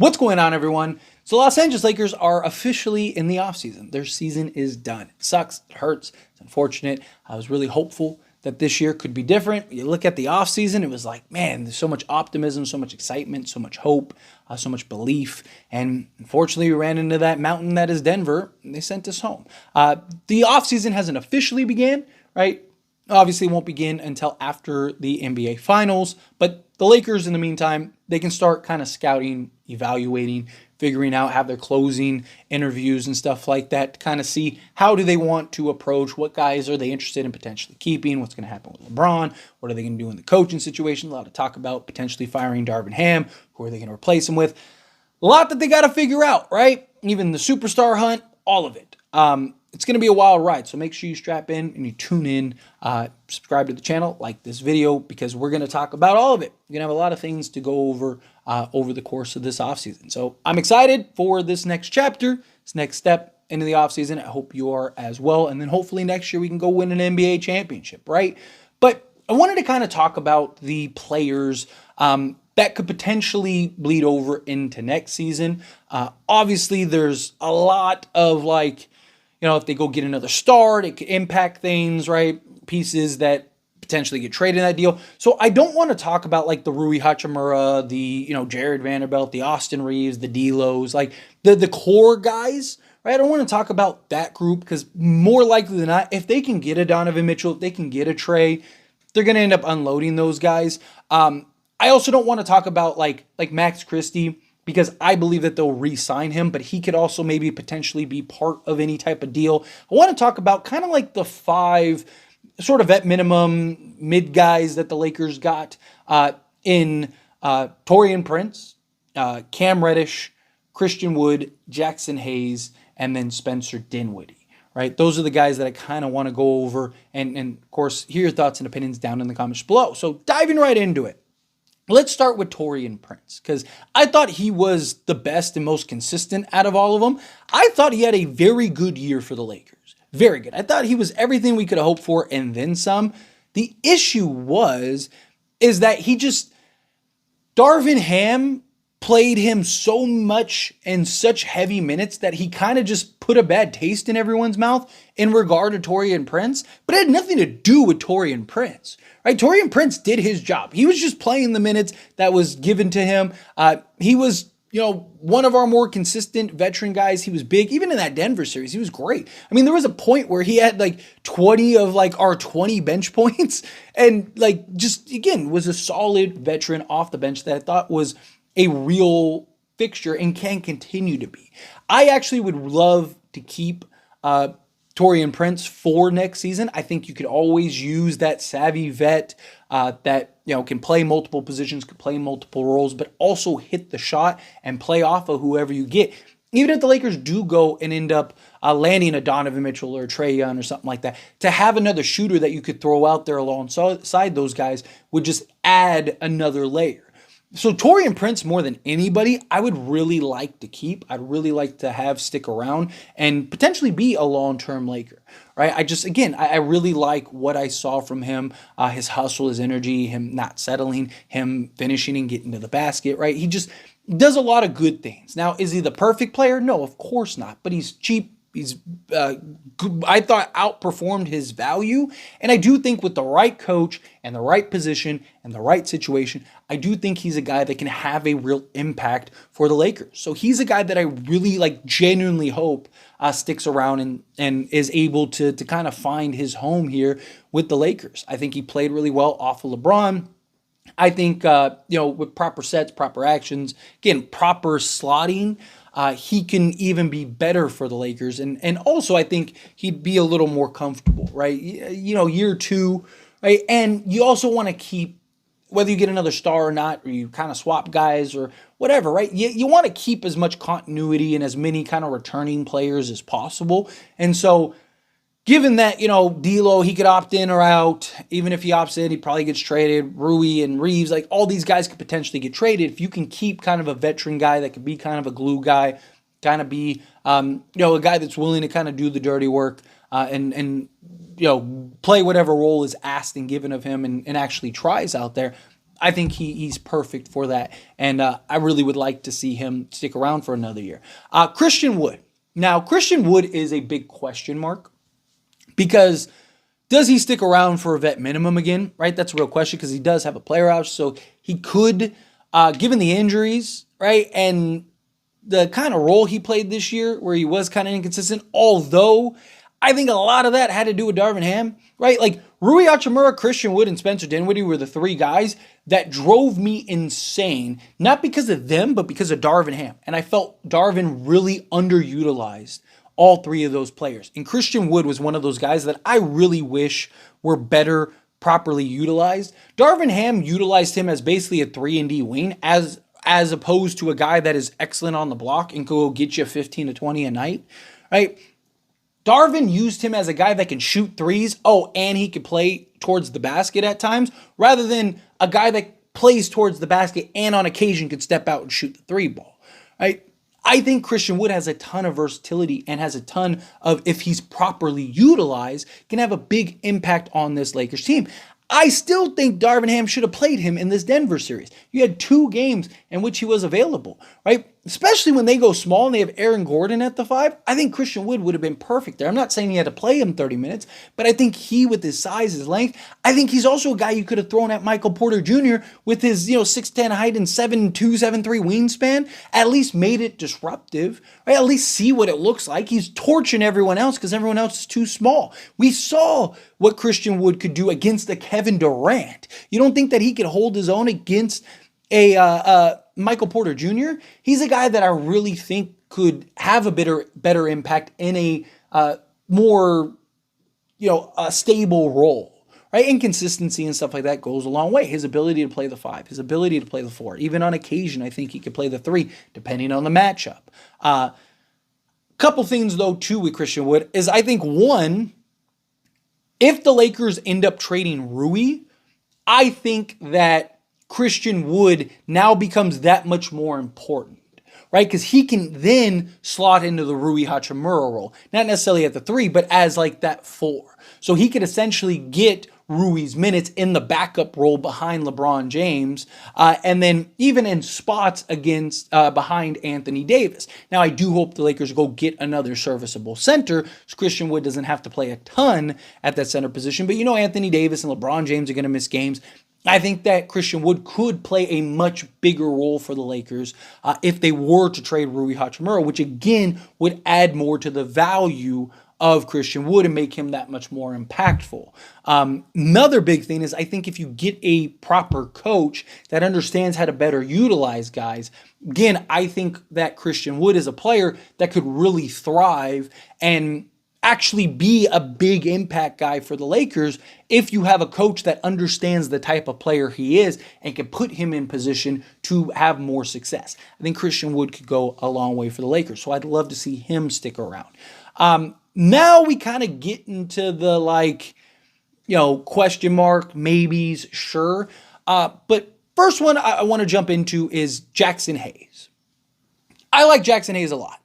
What's going on, everyone? So Los Angeles Lakers are officially in the offseason. Their season is done. It sucks. It hurts. It's unfortunate. I was really hopeful that this year could be different. You look at the offseason, it was like, man, there's so much optimism, so much excitement, so much hope, so much belief. And unfortunately, we ran into that mountain that is Denver, and they sent us home. The offseason hasn't officially began, right? Obviously, won't begin until after the NBA Finals, but the Lakers, in the meantime, they can start kind of scouting, evaluating, figuring out, have their closing interviews and stuff like that to kind of see how do they want to approach, what guys are they interested in potentially keeping, what's going to happen with LeBron, what are they going to do in the coaching situation, a lot to talk about, potentially firing Darvin Ham, who are they going to replace him with, a lot that they got to figure out, right? Even the superstar hunt, all of it. It's going to be a wild ride, so make sure you strap in and you tune in, subscribe to the channel, like this video, because we're going to talk about all of it. We're going to have a lot of things to go over over the course of this offseason. So I'm excited for this next chapter, this next step into the offseason. I hope you are as well, and then hopefully next year we can go win an NBA championship, right? But I wanted to kind of talk about the players that could potentially bleed over into next season. Obviously, there's a lot of if they go get another star, it could impact things, right? Pieces that potentially get traded in that deal. So I don't want to talk about the Rui Hachimura, the Jared Vanderbilt, the Austin Reeves, the D'Los, the core guys, right? I don't want to talk about that group because more likely than not, if they can get a Donovan Mitchell, if they can get a Trae, they're going to end up unloading those guys. I also don't want to talk about like Max Christie, because I believe that they'll re-sign him, but he could also maybe potentially be part of any type of deal. I want to talk about kind of the five sort of vet minimum mid guys that the Lakers got in Taurean Prince, Cam Reddish, Christian Wood, Jackson Hayes, and then Spencer Dinwiddie. Right? Those are the guys that I kind of want to go over. And of course, hear your thoughts and opinions down in the comments below. So diving right into it. Let's start with Taurean Prince, because I thought he was the best and most consistent out of all of them. I thought he had a very good year for the Lakers. Very good. I thought he was everything we could have hoped for and then some. The issue is that Darvin Ham played him so much and such heavy minutes that he kind of just put a bad taste in everyone's mouth in regard to Taurean Prince, but it had nothing to do with Taurean Prince, right? Taurean Prince did his job. He was just playing the minutes that was given to him. He was, one of our more consistent veteran guys. He was big. Even in that Denver series, he was great. I mean, there was a point where he had 20 of our 20 bench points and just, again, was a solid veteran off the bench that I thought was a real fixture and can continue to be. I actually would love to keep Taurean Prince for next season. I think you could always use that savvy vet that can play multiple positions, can play multiple roles, but also hit the shot and play off of whoever you get. Even if the Lakers do go and end up landing a Donovan Mitchell or a Trae Young or something like that, to have another shooter that you could throw out there alongside those guys would just add another layer. So Taurean Prince, more than anybody, I would really like to keep. I'd really like to have stick around and potentially be a long-term Laker, right? I really like what I saw from him, his hustle, his energy, him not settling, him finishing and getting to the basket, right? He just does a lot of good things. Now, is he the perfect player? No, of course not, but he's cheap. He's, I thought, outperformed his value. And I do think with the right coach and the right position and the right situation, I do think he's a guy that can have a real impact for the Lakers. So he's a guy that I really genuinely hope sticks around and is able to kind of find his home here with the Lakers. I think he played really well off of LeBron. I think, with proper sets, proper actions, again, proper slotting, he can even be better for the Lakers. And also, I think he'd be a little more comfortable, right? Year two, right? And you also want to keep, whether you get another star or not, or you kind of swap guys or whatever, right? You want to keep as much continuity and as many kind of returning players as possible. And so, given that, D'Lo, he could opt in or out. Even if he opts in, he probably gets traded. Rui and Reeves, all these guys could potentially get traded. If you can keep kind of a veteran guy that could be kind of a glue guy, kind of be, a guy that's willing to kind of do the dirty work and play whatever role is asked and given of him and actually tries out there, I think he's perfect for that, and I really would like to see him stick around for another year. Christian Wood. Now, Christian Wood is a big question mark because does he stick around for a vet minimum again, right? That's a real question because he does have a player out, so he could, given the injuries, right, and the kind of role he played this year where he was kind of inconsistent, although I think a lot of that had to do with Darvin Ham, right? Like Rui Hachimura, Christian Wood, and Spencer Dinwiddie were the three guys that drove me insane, not because of them, but because of Darvin Ham. And I felt Darvin really underutilized all three of those players. And Christian Wood was one of those guys that I really wish were better properly utilized. Darvin Ham utilized him as basically a 3-and-D wing as opposed to a guy that is excellent on the block and can go get you 15 to 20 a night, right? Darvin used him as a guy that can shoot threes. Oh, and he could play towards the basket at times, rather than a guy that plays towards the basket and on occasion could step out and shoot the three ball, right? I think Christian Wood has a ton of versatility and has a ton of, if he's properly utilized, can have a big impact on this Lakers team. I still think Darvin Ham should have played him in this Denver series. You had 2 games in which he was available, right? Especially when they go small and they have Aaron Gordon at the 5. I think Christian Wood would have been perfect there. I'm not saying he had to play him 30 minutes, but I think he, with his size, his length, I think he's also a guy you could have thrown at Michael Porter Jr. with his 6'10" height and 7'2", 7'3" wingspan. At least made it disruptive, right? At least see what it looks like. He's torching everyone else because everyone else is too small. We saw what Christian Wood could do against a Kevin Durant. You don't think that he could hold his own against a Michael Porter Jr.? He's a guy that I really think could have a better impact in a more a stable role, right? Inconsistency and stuff like that goes a long way. His ability to play the 5, his ability to play the 4, even on occasion, I think he could play the 3, depending on the matchup. Couple things though too with Christian Wood is I think one, if the Lakers end up trading Rui, I think that Christian Wood now becomes that much more important, right? Because he can then slot into the Rui Hachimura role. Not necessarily at the 3, but as like that 4. So he could essentially get Rui's minutes in the backup role behind LeBron James, and then even in spots against behind Anthony Davis. Now, I do hope the Lakers go get another serviceable center, so Christian Wood doesn't have to play a ton at that center position. But Anthony Davis and LeBron James are going to miss games. I think that Christian Wood could play a much bigger role for the Lakers if they were to trade Rui Hachimura, which again would add more to the value of Christian Wood and make him that much more impactful. Another big thing is I think if you get a proper coach that understands how to better utilize guys, again, I think that Christian Wood is a player that could really thrive and actually be a big impact guy for the Lakers if you have a coach that understands the type of player he is and can put him in position to have more success. I think Christian Wood could go a long way for the Lakers, so I'd love to see him stick around. Now we kind of get into the question mark, maybes, sure. But first one I want to jump into is Jackson Hayes. I like Jackson Hayes a lot.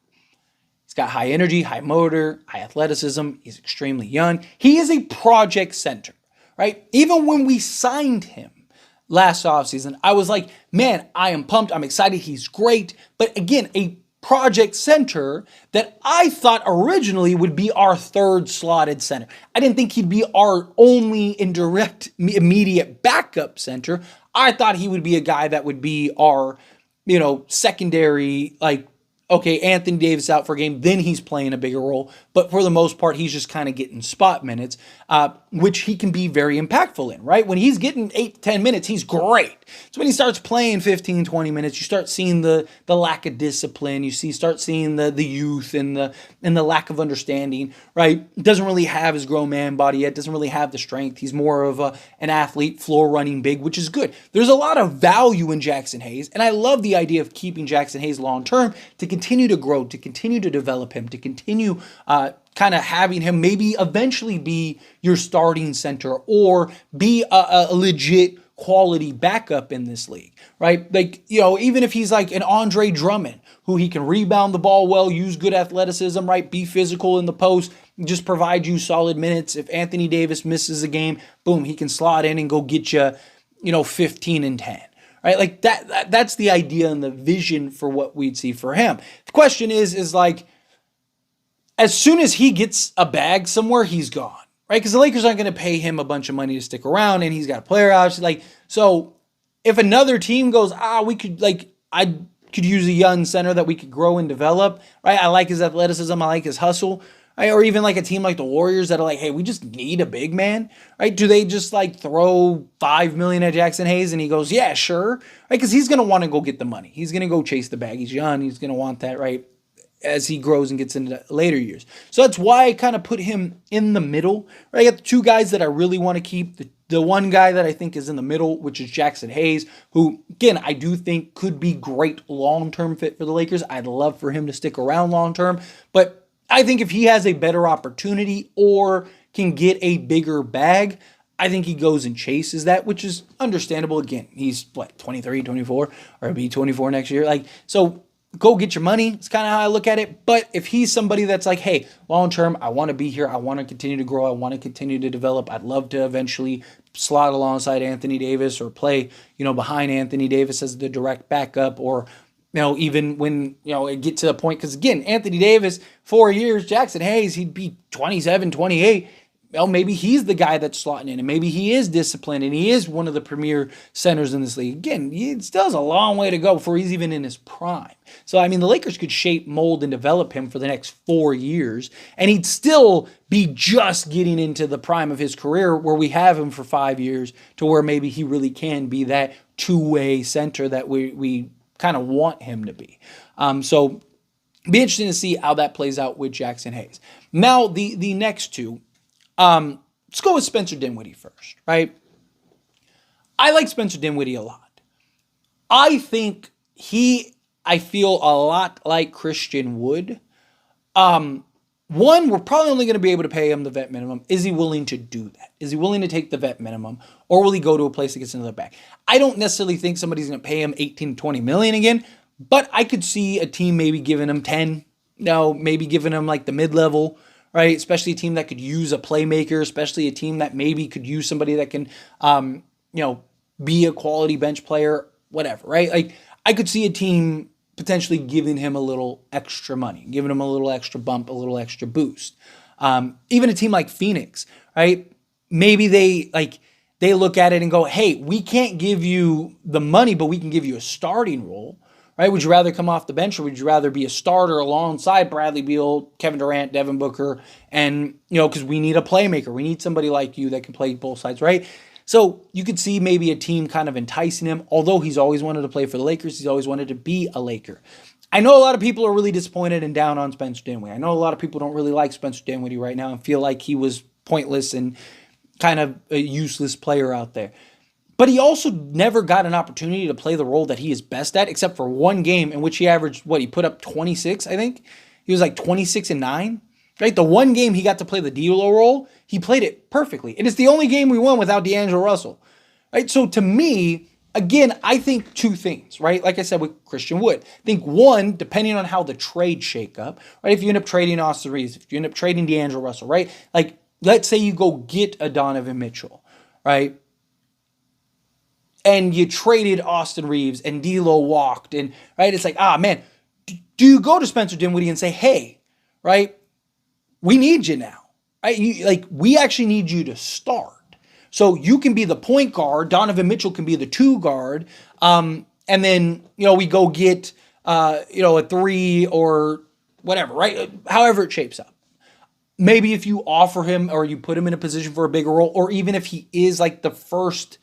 Got high energy, high motor, high athleticism. He's extremely young. He is a project center, right? Even when we signed him last offseason, I was like, man, I am pumped. I'm excited. He's great. But again, a project center that I thought originally would be our 3rd slotted center. I didn't think he'd be our only indirect immediate backup center. I thought he would be a guy that would be our, secondary, okay, Anthony Davis out for a game, then he's playing a bigger role. But for the most part, he's just kind of getting spot minutes, which he can be very impactful in, right? When he's getting 8 to 10 minutes, he's great. So when he starts playing 15, 20 minutes, you start seeing the lack of discipline. You start seeing the youth and the lack of understanding, right? Doesn't really have his grown man body yet. Doesn't really have the strength. He's more of an athlete, floor running big, which is good. There's a lot of value in Jackson Hayes, and I love the idea of keeping Jackson Hayes long term to continue to grow, to continue to develop him, to continue kind of having him maybe eventually be your starting center or be a legit quality backup in this league, right? Even if he's like an Andre Drummond, who he can rebound the ball well, use good athleticism, right? Be physical in the post, just provide you solid minutes. If Anthony Davis misses a game, boom, he can slot in and go get you 15 and 10. Right? Like that's the idea and the vision for what we'd see for him. The question is like, as soon as he gets a bag somewhere, he's gone. Right? Because the Lakers aren't going to pay him a bunch of money to stick around, and he's got a player out. Like, so if another team goes, we could I could use a young center that we could grow and develop. Right? I like his athleticism. I like his hustle. Right? Or even like a team like the Warriors that are like, hey, we just need a big man. Right? Do they just like throw $5 million at Jackson Hayes and he goes, yeah, sure. Right? Because he's going to want to go get the money. He's going to go chase the bag. He's young. He's going to want that, right, as he grows and gets into later years. So that's why I kind of put him in the middle. Right? I got the two guys that I really want to keep. The one guy that I think is in the middle, which is Jackson Hayes, who, again, I do think could be great long-term fit for the Lakers. I'd love for him to stick around long-term. But I think if he has a better opportunity or can get a bigger bag, I think he goes and chases that, which is understandable. Again, he's 23, 24, or he'll be 24 next year. So go get your money. It's kind of how I look at it. But if he's somebody that's like, hey, long term, I want to be here. I want to continue to grow. I want to continue to develop. I'd love to eventually slot alongside Anthony Davis or play, behind Anthony Davis as the direct backup, or, even when, it get to the point, because again, Anthony Davis, 4 years, Jackson Hayes, he'd be 27, 28. Maybe he's the guy that's slotting in, and maybe he is disciplined, and he is one of the premier centers in this league. Again, he still has a long way to go before he's even in his prime. So, the Lakers could shape, mold, and develop him for the next 4 years, and he'd still be just getting into the prime of his career where we have him for 5 years to where maybe he really can be that two-way center that we kind of want him to be. So, be interesting to see how that plays out with Jackson Hayes. Now, the next two. Let's go with Spencer Dinwiddie first, right? I like Spencer Dinwiddie a lot. I think I feel a lot like Christian Wood. One, we're probably only going to be able to pay him the vet minimum. Is he willing to do that? Is he willing to take the vet minimum, or will he go to a place that gets another bag? I don't necessarily think somebody's going to pay him 18, 20 million again, but I could see a team maybe giving him 10, maybe giving him like the mid-level, right? Especially a team that could use a playmaker, especially a team that maybe could use somebody that can, be a quality bench player, whatever, right? Like, I could see a team potentially giving him a little extra money, giving him a little extra bump, a little extra boost. Even a team like Phoenix, right? Maybe they look at it and go, hey, we can't give you the money, but we can give you a starting role. Right? Would you rather come off the bench, or would you rather be a starter alongside Bradley Beal, Kevin Durant, Devin Booker, and, because we need a playmaker. We need somebody like you that can play both sides, right? So you could see maybe a team kind of enticing him, although he's always wanted to play for the Lakers. He's always wanted to be a Laker. I know a lot of people are really disappointed and down on Spencer Dinwiddie. I know a lot of people don't really like Spencer Dinwiddie right now and feel like he was pointless and kind of a useless player out there. But he also never got an opportunity to play the role that he is best at, except for one game in which he averaged, he put up 26, I think. He was like 26 and 9. Right? The one game he got to play the D'Lo role, he played it perfectly. And it's the only game we won without D'Angelo Russell. Right? So to me, again, I think two things, right? Like I said with Christian Wood. I think one, depending on how the trades shake up, right? If you end up trading Austin Reeves, if you end up trading D'Angelo Russell, right? Like, let's say you go get a Donovan Mitchell, right? And you traded Austin Reeves and D'Lo walked, and right, it's like, man, do you go to Spencer Dinwiddie and say, hey, right, we need you now, right? We actually need you to start. So you can be the point guard, Donovan Mitchell can be the 2 guard, and then, we go get, a 3 or whatever, right? However it shapes up. Maybe if you offer him or you put him in a position for a bigger role, or even if he is like the first.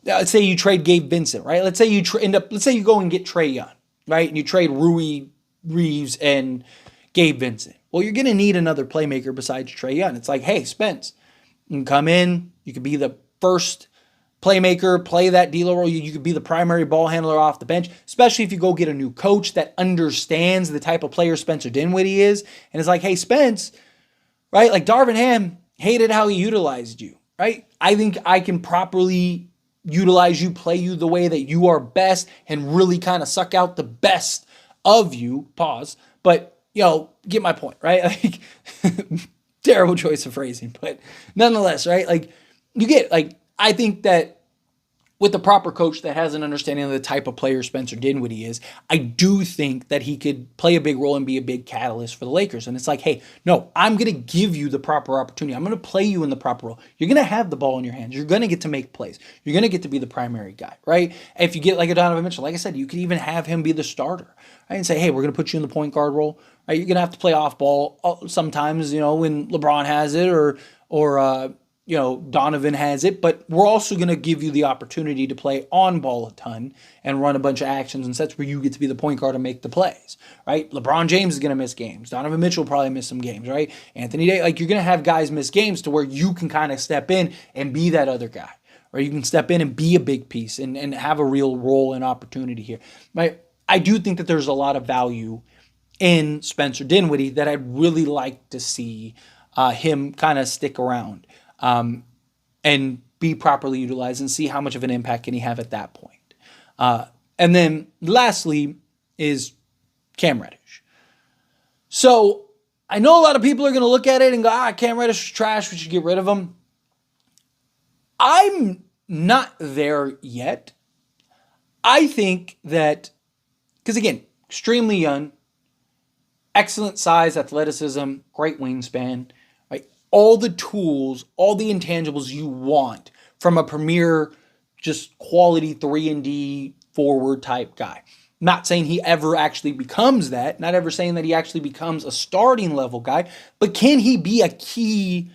Let's say you trade Gabe Vincent, right? Let's say you let's say you go and get Trae Young, right? And you trade Rui Reeves and Gabe Vincent. Well, you're going to need another playmaker besides Trae Young. It's like, hey, Spence, you can come in. You could be the first playmaker, play that D'Lo role. You could be the primary ball handler off the bench, especially if you go get a new coach that understands the type of player Spencer Dinwiddie is. And it's like, hey, Spence, right? Like Darvin Ham hated how he utilized you, right? I think I can properly utilize you, play you the way that you are best, and really kind of suck out the best of you, pause, but, get my point, right? Like, terrible choice of phrasing, but nonetheless, right? Like, you get, like, I think that with the proper coach that has an understanding of the type of player Spencer Dinwiddie is, I do think that he could play a big role and be a big catalyst for the Lakers. And it's like, hey, no, I'm going to give you the proper opportunity. I'm going to play you in the proper role. You're going to have the ball in your hands. You're going to get to make plays. You're going to get to be the primary guy, right? If you get like a Donovan Mitchell, like I said, you could even have him be the starter, right? And say, hey, we're going to put you in the point guard role. Right? You're going to have to play off ball sometimes, when LeBron has it or Donovan has it, but we're also going to give you the opportunity to play on ball a ton and run a bunch of actions and sets where you get to be the point guard and make the plays, right? LeBron James is going to miss games. Donovan Mitchell will probably miss some games, right? Anthony Davis, you're going to have guys miss games to where you can kind of step in and be that other guy, or you can step in and be a big piece and have a real role and opportunity here. Right? I do think that there's a lot of value in Spencer Dinwiddie that I'd really like to see him kind of stick around. And be properly utilized and see how much of an impact can he have at that point. And then lastly is Cam Reddish. So I know a lot of people are going to look at it and go, Cam Reddish is trash. We should get rid of him. I'm not there yet. I think that, because again, extremely young, excellent size, athleticism, great wingspan, right? All the tools, all the intangibles you want from a premier, just quality 3-and-D forward type guy. Not saying he ever actually becomes that, not ever saying that he actually becomes a starting level guy, but can he be a key,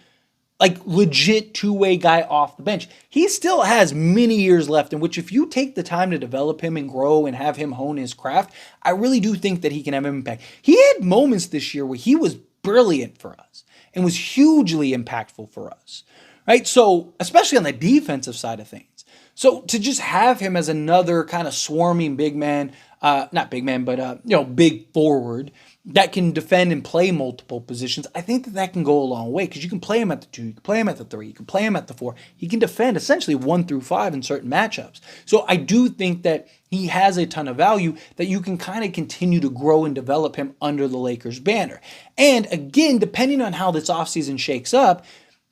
legit two-way guy off the bench? He still has many years left in which if you take the time to develop him and grow and have him hone his craft, I really do think that he can have an impact. He had moments this year where he was brilliant for us and was hugely impactful for us, right? So, especially on the defensive side of things. So, to just have him as another kind of swarming big man, not big man, but, big forward that can defend and play multiple positions, I think that can go a long way because you can play him at the 2, you can play him at the 3, you can play him at the 4. He can defend essentially 1 through 5 in certain matchups. So I do think that he has a ton of value that you can kind of continue to grow and develop him under the Lakers banner. And again, depending on how this offseason shakes up,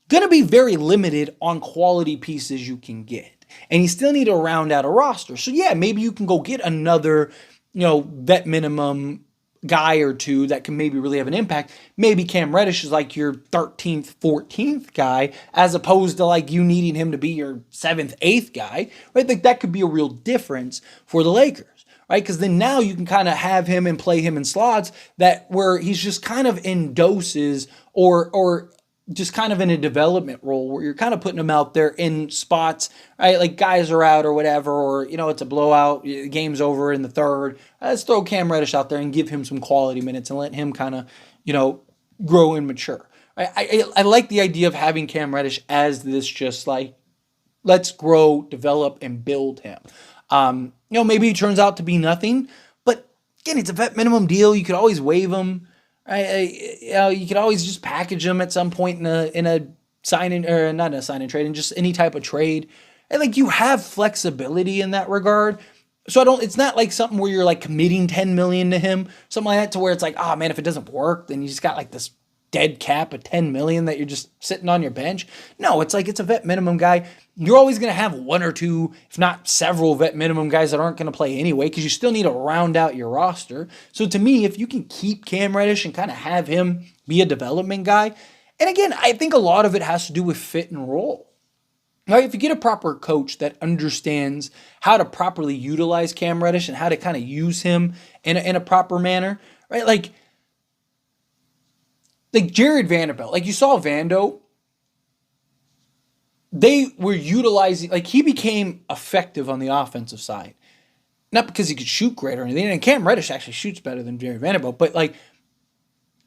going to be very limited on quality pieces you can get. And you still need to round out a roster. So yeah, maybe you can go get another, vet minimum guy or two that can maybe really have an impact. Maybe Cam Reddish is like your 13th, 14th guy, as opposed to you needing him to be your 7th, 8th guy, right? That could be a real difference for the Lakers, right? Because then now you can kind of have him and play him in slots where he's just kind of in doses or just kind of in a development role where you're kind of putting him out there in spots, right? Like guys are out or whatever, or, it's a blowout, the game's over in the third. Let's throw Cam Reddish out there and give him some quality minutes and let him kind of, grow and mature. I like the idea of having Cam Reddish as this just let's grow, develop, and build him. Maybe he turns out to be nothing, but again, it's a vet minimum deal. You could always waive him. You could always just package them at some point in a sign-in, or not a sign-in trade, and just any type of trade. And you have flexibility in that regard. So it's not like something where you're committing $10 million to him, something like that, to where it's man, if it doesn't work, then you just got this dead cap of $10 million that you're just sitting on your bench. No, it's it's a vet minimum guy. You're always going to have 1 or 2, if not several vet minimum guys that aren't going to play anyway, because you still need to round out your roster. So to me, if you can keep Cam Reddish and kind of have him be a development guy, and again, I think a lot of it has to do with fit and role. Right? If you get a proper coach that understands how to properly utilize Cam Reddish and how to kind of use him in a proper manner, right? Like Jared Vanderbilt, you saw Vando, they were utilizing, he became effective on the offensive side. Not because he could shoot great or anything, and Cam Reddish actually shoots better than Jared Vanderbilt, but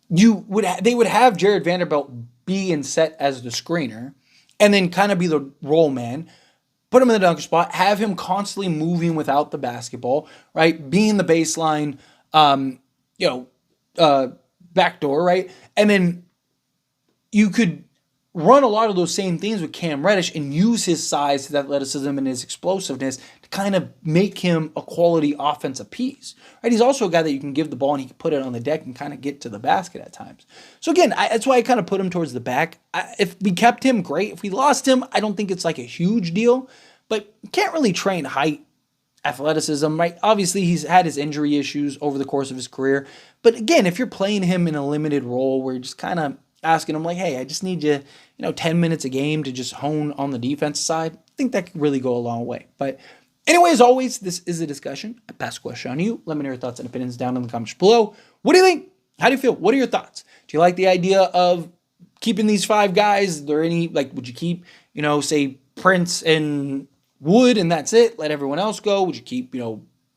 they would have Jared Vanderbilt be and set as the screener, and then kind of be the roll man, put him in the dunker spot, have him constantly moving without the basketball, right? Being the baseline, backdoor, right? And then you could run a lot of those same things with Cam Reddish and use his size, his athleticism, and his explosiveness to kind of make him a quality offensive piece, right? He's also a guy that you can give the ball and he can put it on the deck and kind of get to the basket at times. So again, that's why I kind of put him towards the back. If we kept him, great. If we lost him, I don't think it's a huge deal. but can't really train height, athleticism, right? Obviously, he's had his injury issues over the course of his career. But again, if you're playing him in a limited role where you're just kind of asking him like, hey, I just need you, 10 minutes a game to just hone on the defense side, I think that could really go a long way. But anyway, as always, this is a discussion. I pass the question on you. Let me know your thoughts and opinions down in the comments below. What do you think? How do you feel? What are your thoughts? Do you like the idea of keeping these 5 guys? Is there any, would you keep, say Prince and Wood and that's it? Let everyone else go? Would you keep,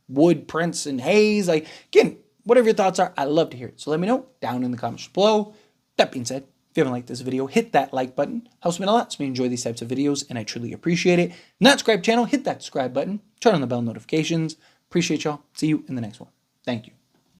Wood, Prince, and Hayes? Again, whatever your thoughts are, I'd love to hear it. So let me know down in the comments below. That being said, if you haven't liked this video, hit that like button. Helps me a lot. So me enjoy these types of videos, and I truly appreciate it. Not subscribe channel, hit that subscribe button. Turn on the bell notifications. Appreciate y'all. See you in the next one. Thank you.